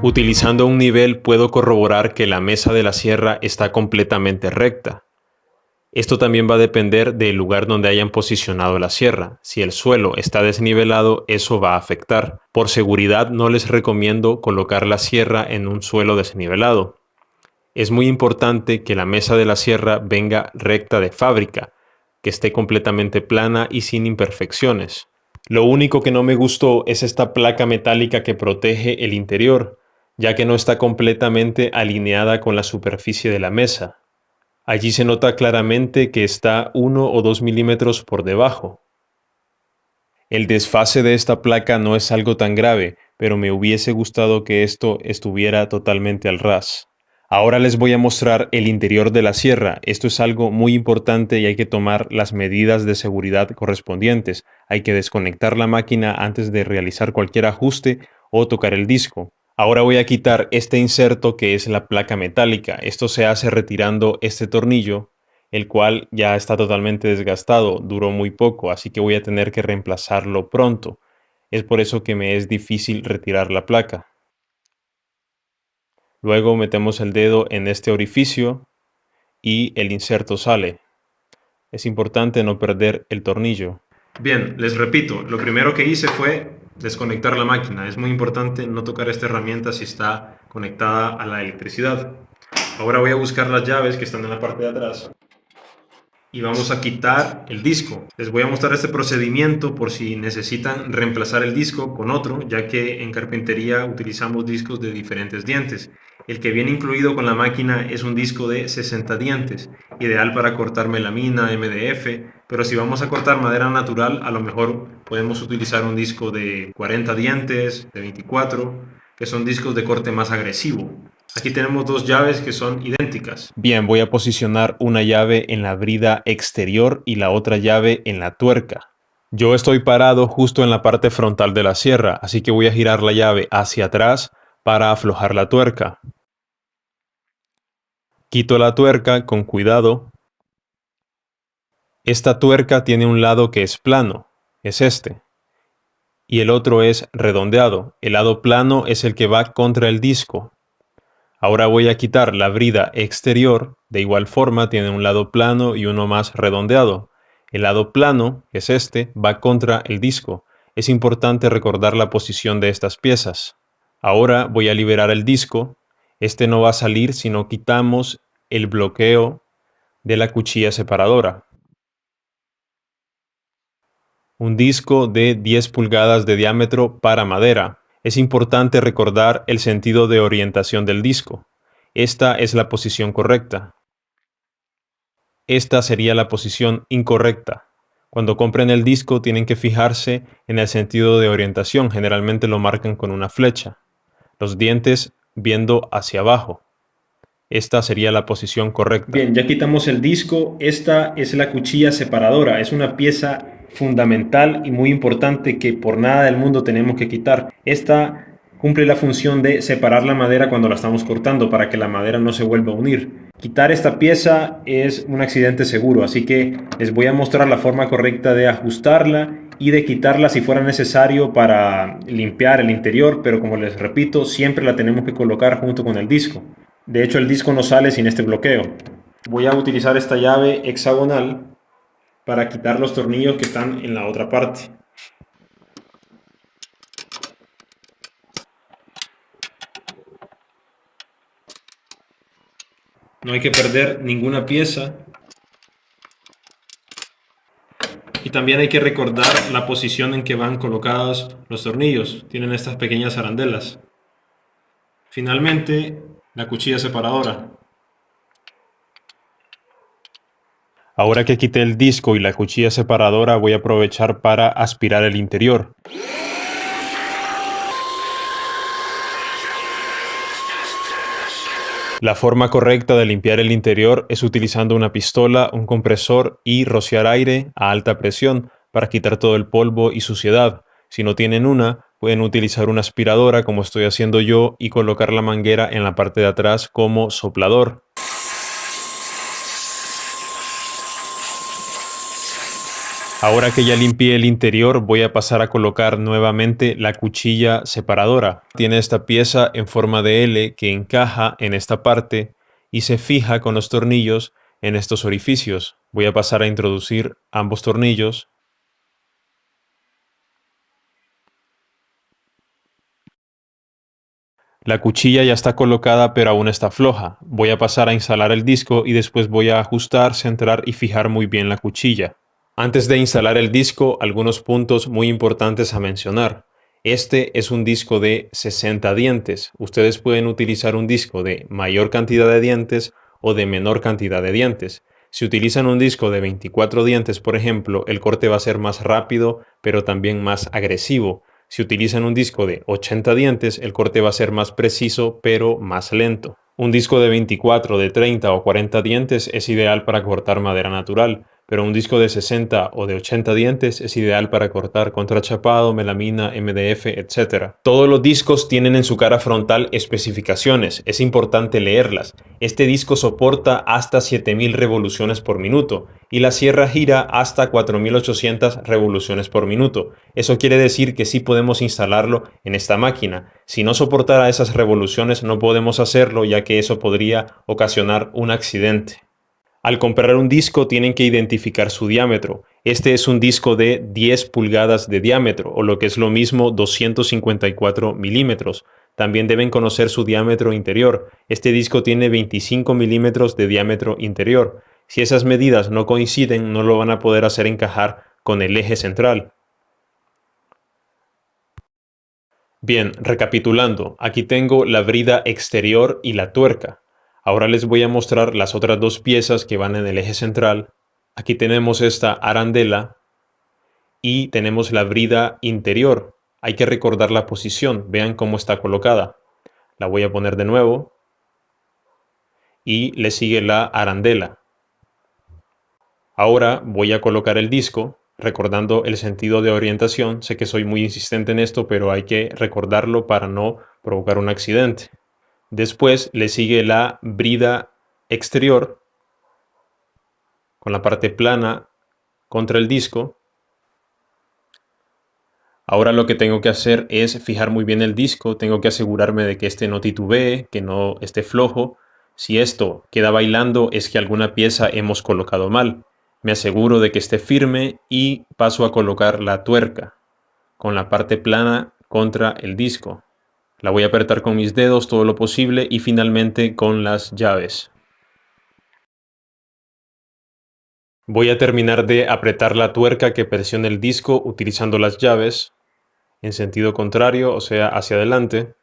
Utilizando un nivel puedo corroborar que la mesa de la sierra está completamente recta. Esto también va a depender del lugar donde hayan posicionado la sierra. Si el suelo está desnivelado, eso va a afectar. Por seguridad no les recomiendo colocar la sierra en un suelo desnivelado. Es muy importante que la mesa de la sierra venga recta de fábrica, que esté completamente plana y sin imperfecciones. Lo único que no me gustó es esta placa metálica que protege el interior, ya que no está completamente alineada con la superficie de la mesa. Allí se nota claramente que está 1 o 2 milímetros por debajo. El desfase de esta placa no es algo tan grave, pero me hubiese gustado que esto estuviera totalmente al ras. Ahora les voy a mostrar el interior de la sierra. Esto es algo muy importante y hay que tomar las medidas de seguridad correspondientes. Hay que desconectar la máquina antes de realizar cualquier ajuste o tocar el disco. Ahora voy a quitar este inserto que es la placa metálica. Esto se hace retirando este tornillo, el cual ya está totalmente desgastado, duró muy poco, así que voy a tener que reemplazarlo pronto. Es por eso que me es difícil retirar la placa. Luego metemos el dedo en este orificio y el inserto sale. Es importante no perder el tornillo. Bien, les repito, lo primero que hice fue desconectar la máquina. Es muy importante no tocar esta herramienta si está conectada a la electricidad. Ahora voy a buscar las llaves que están en la parte de atrás y vamos a quitar el disco. Les voy a mostrar este procedimiento por si necesitan reemplazar el disco con otro, ya que en carpintería utilizamos discos de diferentes dientes. El que viene incluido con la máquina es un disco de 60 dientes, ideal para cortar melamina, MDF, pero si vamos a cortar madera natural, a lo mejor podemos utilizar un disco de 40 dientes, de 24, que son discos de corte más agresivo. Aquí tenemos dos llaves que son idénticas. Bien, voy a posicionar una llave en la brida exterior y la otra llave en la tuerca. Yo estoy parado justo en la parte frontal de la sierra, así que voy a girar la llave hacia atrás para aflojar la tuerca. Quito la tuerca con cuidado. Esta tuerca tiene un lado que es plano, es este, y el otro es redondeado. El lado plano es el que va contra el disco. Ahora voy a quitar la brida exterior, de igual forma tiene un lado plano y uno más redondeado. El lado plano, que es este, va contra el disco. Es importante recordar la posición de estas piezas. Ahora voy a liberar el disco. Este no va a salir si no quitamos el bloqueo de la cuchilla separadora. Un disco de 10 pulgadas de diámetro para madera. Es importante recordar el sentido de orientación del disco. Esta es la posición correcta. Esta sería la posición incorrecta. Cuando compren el disco tienen que fijarse en el sentido de orientación. Generalmente lo marcan con una flecha. Los dientes viendo hacia abajo. Esta sería la posición correcta. Bien, ya quitamos el disco. Esta es la cuchilla separadora. Es una pieza fundamental y muy importante que por nada del mundo tenemos que quitar. Esta cumple la función de separar la madera cuando la estamos cortando para que la madera no se vuelva a unir. Quitar esta pieza es un accidente seguro, así que les voy a mostrar la forma correcta de ajustarla y de quitarla si fuera necesario para limpiar el interior, pero como les repito, siempre la tenemos que colocar junto con el disco. De hecho, el disco no sale sin este bloqueo. Voy a utilizar esta llave hexagonal para quitar los tornillos que están en la otra parte. No hay que perder ninguna pieza. Y también hay que recordar la posición en que van colocados los tornillos. Tienen estas pequeñas arandelas. Finalmente, la cuchilla separadora. Ahora que quité el disco y la cuchilla separadora, voy a aprovechar para aspirar el interior. La forma correcta de limpiar el interior es utilizando una pistola, un compresor y rociar aire a alta presión para quitar todo el polvo y suciedad. Si no tienen una, pueden utilizar una aspiradora como estoy haciendo yo y colocar la manguera en la parte de atrás como soplador. Ahora que ya limpié el interior, voy a pasar a colocar nuevamente la cuchilla separadora. Tiene esta pieza en forma de L que encaja en esta parte y se fija con los tornillos en estos orificios. Voy a pasar a introducir ambos tornillos. La cuchilla ya está colocada pero aún está floja. Voy a pasar a instalar el disco y después voy a ajustar, centrar y fijar muy bien la cuchilla. Antes de instalar el disco, algunos puntos muy importantes a mencionar. Este es un disco de 60 dientes. Ustedes pueden utilizar un disco de mayor cantidad de dientes o de menor cantidad de dientes. Si utilizan un disco de 24 dientes, por ejemplo, el corte va a ser más rápido, pero también más agresivo. Si utilizan un disco de 80 dientes, el corte va a ser más preciso, pero más lento. Un disco de 24, de 30 o 40 dientes es ideal para cortar madera natural, pero un disco de 60 o de 80 dientes es ideal para cortar contrachapado, melamina, MDF, etc. Todos los discos tienen en su cara frontal especificaciones, es importante leerlas. Este disco soporta hasta 7000 revoluciones por minuto y la sierra gira hasta 4800 revoluciones por minuto. Eso quiere decir que sí podemos instalarlo en esta máquina. Si no soportara esas revoluciones no podemos hacerlo, ya que eso podría ocasionar un accidente. Al comprar un disco tienen que identificar su diámetro. Este es un disco de 10 pulgadas de diámetro, o lo que es lo mismo 254 milímetros. También deben conocer su diámetro interior. Este disco tiene 25 milímetros de diámetro interior. Si esas medidas no coinciden, no lo van a poder hacer encajar con el eje central. Bien, recapitulando, aquí tengo la brida exterior y la tuerca. Ahora les voy a mostrar las otras dos piezas que van en el eje central. Aquí tenemos esta arandela y tenemos la brida interior. Hay que recordar la posición, vean cómo está colocada. La voy a poner de nuevo y le sigue la arandela. Ahora voy a colocar el disco, recordando el sentido de orientación. Sé que soy muy insistente en esto, pero hay que recordarlo para no provocar un accidente. Después le sigue la brida exterior con la parte plana contra el disco. Ahora lo que tengo que hacer es fijar muy bien el disco, tengo que asegurarme de que este no titubee, que no esté flojo. Si esto queda bailando es que alguna pieza hemos colocado mal. Me aseguro de que esté firme y paso a colocar la tuerca con la parte plana contra el disco. La voy a apretar con mis dedos todo lo posible y finalmente con las llaves. Voy a terminar de apretar la tuerca que presiona el disco utilizando las llaves en sentido contrario, o sea, hacia adelante.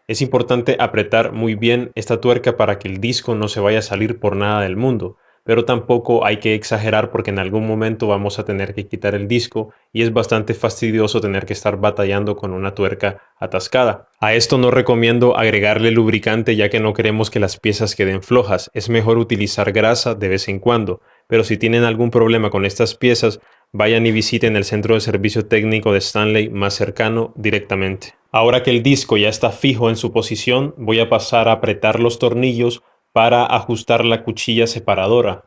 Es importante apretar muy bien esta tuerca para que el disco no se vaya a salir por nada del mundo, pero tampoco hay que exagerar porque en algún momento vamos a tener que quitar el disco y es bastante fastidioso tener que estar batallando con una tuerca atascada. A esto no recomiendo agregarle lubricante ya que no queremos que las piezas queden flojas, es mejor utilizar grasa de vez en cuando, pero si tienen algún problema con estas piezas, vayan y visiten el centro de servicio técnico de Stanley más cercano directamente. Ahora que el disco ya está fijo en su posición, voy a pasar a apretar los tornillos para ajustar la cuchilla separadora.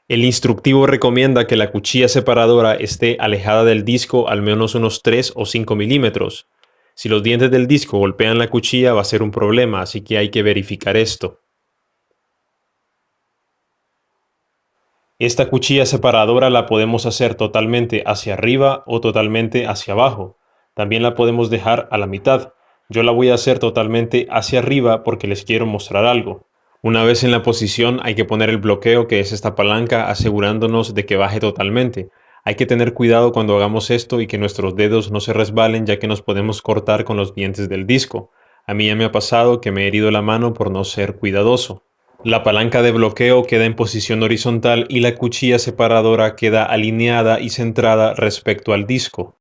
El instructivo recomienda que la cuchilla separadora esté alejada del disco al menos unos 3 o 5 milímetros. Si los dientes del disco golpean la cuchilla va a ser un problema, así que hay que verificar esto. Esta cuchilla separadora la podemos hacer totalmente hacia arriba o totalmente hacia abajo. También la podemos dejar a la mitad. Yo la voy a hacer totalmente hacia arriba porque les quiero mostrar algo. Una vez en la posición hay que poner el bloqueo, que es esta palanca, asegurándonos de que baje totalmente. Hay que tener cuidado cuando hagamos esto y que nuestros dedos no se resbalen, ya que nos podemos cortar con los dientes del disco. A mí ya me ha pasado que me he herido la mano por no ser cuidadoso. La palanca de bloqueo queda en posición horizontal y la cuchilla separadora queda alineada y centrada respecto al disco.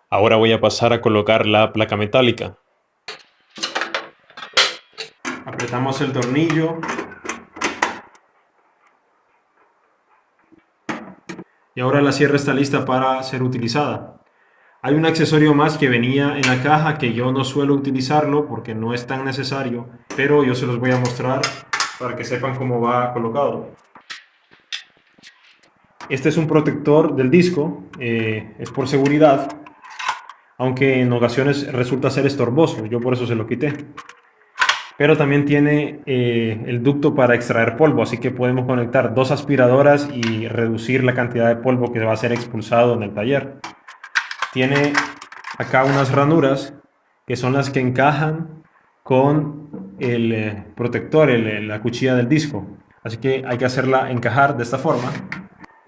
Ahora voy a pasar a colocar la placa metálica. Apretamos el tornillo y ahora la sierra está lista para ser utilizada. Hay un accesorio más que venía en la caja que yo no suelo utilizarlo porque no es tan necesario, pero yo se los voy a mostrar para que sepan cómo va colocado. Este es un protector del disco, es por seguridad, aunque en ocasiones resulta ser estorboso, yo por eso se lo quité. Pero también tiene el ducto para extraer polvo, así que podemos conectar dos aspiradoras y reducir la cantidad de polvo que va a ser expulsado en el taller. Tiene acá unas ranuras que son las que encajan con el protector, la cuchilla del disco. Así que hay que hacerla encajar de esta forma.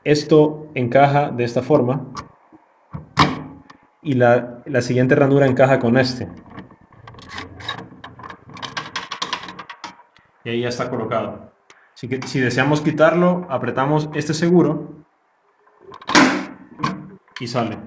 Esto encaja de esta forma y la siguiente ranura encaja con este. Y ahí ya está colocado. Así que si deseamos quitarlo, apretamos este seguro y sale.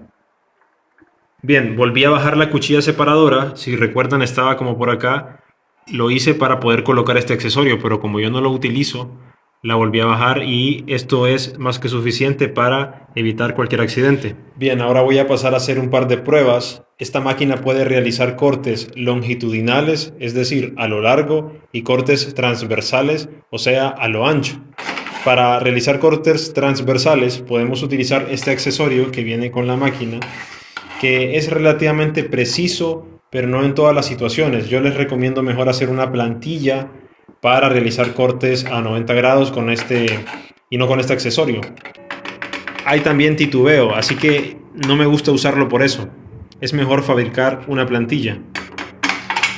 Bien, volví a bajar la cuchilla separadora. Si recuerdan, estaba como por acá. Lo hice para poder colocar este accesorio, pero como yo no lo utilizo, la volví a bajar y esto es más que suficiente para evitar cualquier accidente. Bien, ahora voy a pasar a hacer un par de pruebas. Esta máquina puede realizar cortes longitudinales, es decir, a lo largo, y cortes transversales, o sea, a lo ancho. Para realizar cortes transversales podemos utilizar este accesorio que viene con la máquina, que es relativamente preciso, pero no en todas las situaciones. Yo les recomiendo mejor hacer una plantilla para realizar cortes a 90 grados con este y no con este accesorio. Hay también titubeo, así que no me gusta usarlo por eso. Es mejor fabricar una plantilla.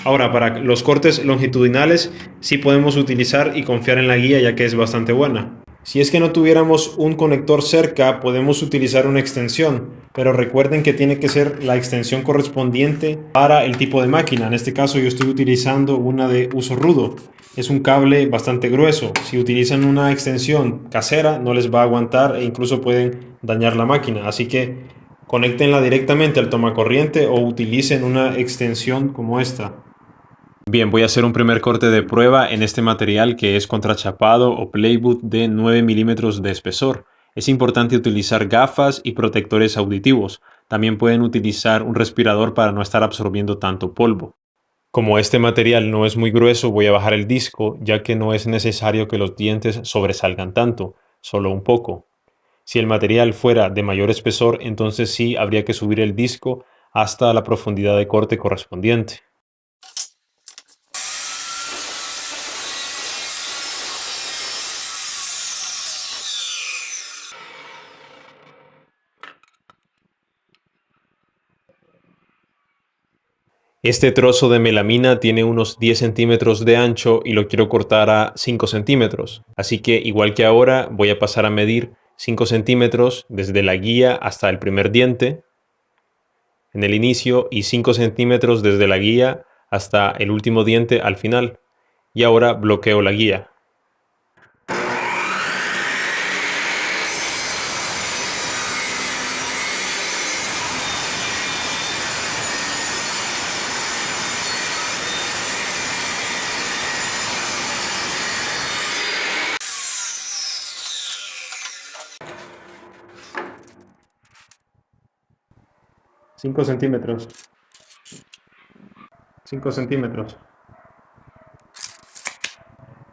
Ahora, para los cortes longitudinales sí podemos utilizar y confiar en la guía, ya que es bastante buena. Si es que no tuviéramos un conector cerca, podemos utilizar una extensión, pero recuerden que tiene que ser la extensión correspondiente para el tipo de máquina. En este caso yo estoy utilizando una de uso rudo. Es un cable bastante grueso. Si utilizan una extensión casera, no les va a aguantar e incluso pueden dañar la máquina. Así que conéctenla directamente al tomacorriente o utilicen una extensión como esta. Bien, voy a hacer un primer corte de prueba en este material que es contrachapado o plywood de 9 milímetros de espesor. Es importante utilizar gafas y protectores auditivos. También pueden utilizar un respirador para no estar absorbiendo tanto polvo. Como este material no es muy grueso, voy a bajar el disco, ya que no es necesario que los dientes sobresalgan tanto, solo un poco. Si el material fuera de mayor espesor, entonces sí habría que subir el disco hasta la profundidad de corte correspondiente. Este trozo de melamina tiene unos 10 centímetros de ancho y lo quiero cortar a 5 centímetros. Así que igual que ahora voy a pasar a medir 5 centímetros desde la guía hasta el primer diente en el inicio y 5 centímetros desde la guía hasta el último diente al final. Y ahora bloqueo la guía. Cinco centímetros. 5 centímetros.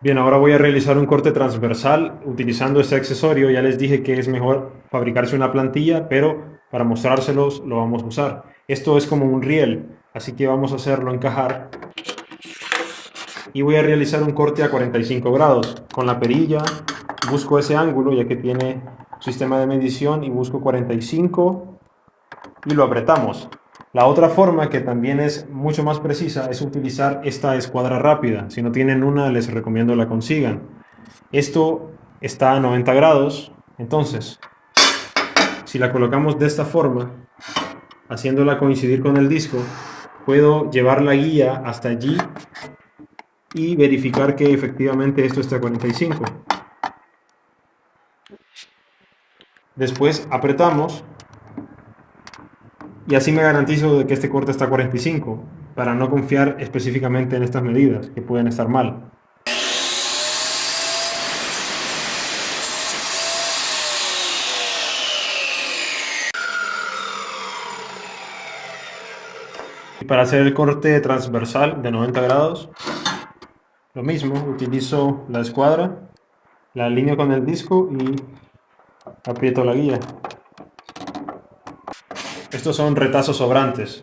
Bien, ahora voy a realizar un corte transversal utilizando este accesorio. Ya les dije que es mejor fabricarse una plantilla, pero para mostrárselos lo vamos a usar. Esto es como un riel, así que vamos a hacerlo encajar. Y voy a realizar un corte a 45 grados. Con la perilla busco ese ángulo, ya que tiene sistema de medición, y busco 45 y lo apretamos. La otra forma, que también es mucho más precisa, es utilizar esta escuadra rápida. Si no tienen una, les recomiendo la consigan. Esto está a 90 grados, entonces, si la colocamos de esta forma, haciéndola coincidir con el disco, puedo llevar la guía hasta allí y verificar que efectivamente esto está a 45. Después apretamos y así me garantizo de que este corte está a 45, para no confiar específicamente en estas medidas, que pueden estar mal. para hacer el corte transversal de 90 grados, lo mismo, utilizo la escuadra, la alineo con el disco y aprieto la guía. Estos son retazos sobrantes.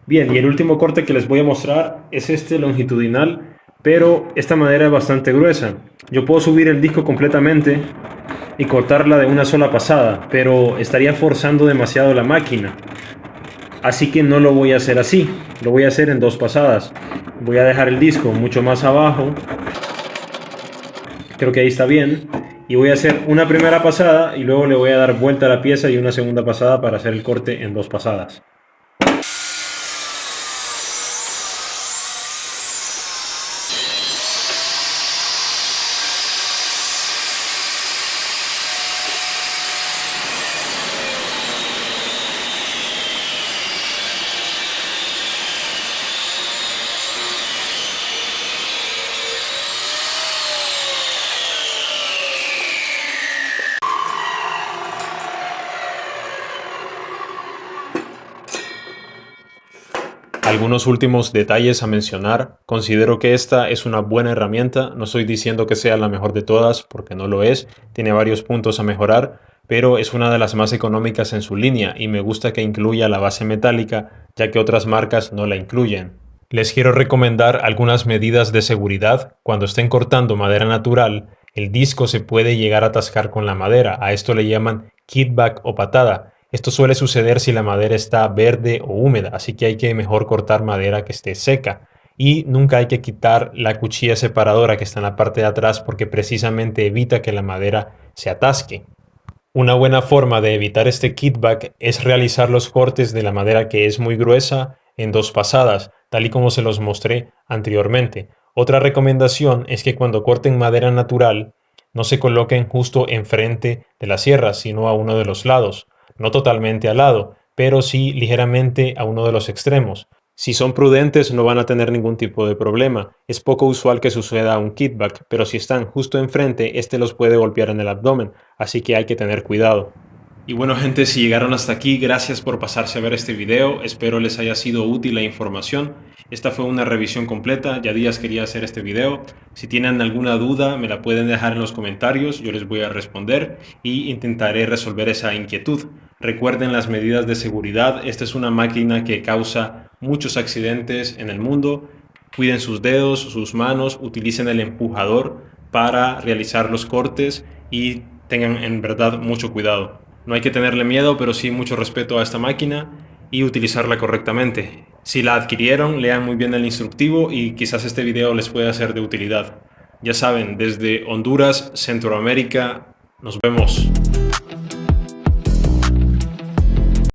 Bien, y el último corte que les voy a mostrar es este longitudinal, pero esta madera es bastante gruesa. Yo puedo subir el disco completamente y cortarla de una sola pasada, pero estaría forzando demasiado la máquina. Así que no lo voy a hacer así, lo voy a hacer en dos pasadas. Voy a dejar el disco mucho más abajo, creo que ahí está bien, y voy a hacer una primera pasada y luego le voy a dar vuelta a la pieza y una segunda pasada para hacer el corte en dos pasadas. Algunos últimos detalles a mencionar. Considero que esta es una buena herramienta. No estoy diciendo que sea la mejor de todas, porque no lo es. Tiene varios puntos a mejorar, pero es una de las más económicas en su línea y me gusta que incluya la base metálica, ya que otras marcas no la incluyen. Les quiero recomendar algunas medidas de seguridad. Cuando estén cortando madera natural, el disco se puede llegar a atascar con la madera. A esto le llaman kickback o patada. Esto suele suceder si la madera está verde o húmeda, así que hay que mejor cortar madera que esté seca. Y nunca hay que quitar la cuchilla separadora que está en la parte de atrás porque precisamente evita que la madera se atasque. Una buena forma de evitar este kickback es realizar los cortes de la madera que es muy gruesa en dos pasadas, tal y como se los mostré anteriormente. Otra recomendación es que cuando corten madera natural, no se coloquen justo enfrente de la sierra, sino a uno de los lados. No totalmente al lado, pero sí ligeramente a uno de los extremos. Si son prudentes no van a tener ningún tipo de problema. Es poco usual que suceda un kickback, pero si están justo enfrente, este los puede golpear en el abdomen, así que hay que tener cuidado. Y bueno gente, si llegaron hasta aquí, gracias por pasarse a ver este video, espero les haya sido útil la información. Esta fue una revisión completa, ya días quería hacer este video. Si tienen alguna duda me la pueden dejar en los comentarios, yo les voy a responder y intentaré resolver esa inquietud. Recuerden las medidas de seguridad, esta es una máquina que causa muchos accidentes en el mundo. Cuiden sus dedos, sus manos, utilicen el empujador para realizar los cortes y tengan en verdad mucho cuidado. No hay que tenerle miedo, pero sí mucho respeto a esta máquina y utilizarla correctamente. Si la adquirieron, lean muy bien el instructivo y quizás este video les pueda ser de utilidad. Ya saben, desde Honduras, Centroamérica, nos vemos.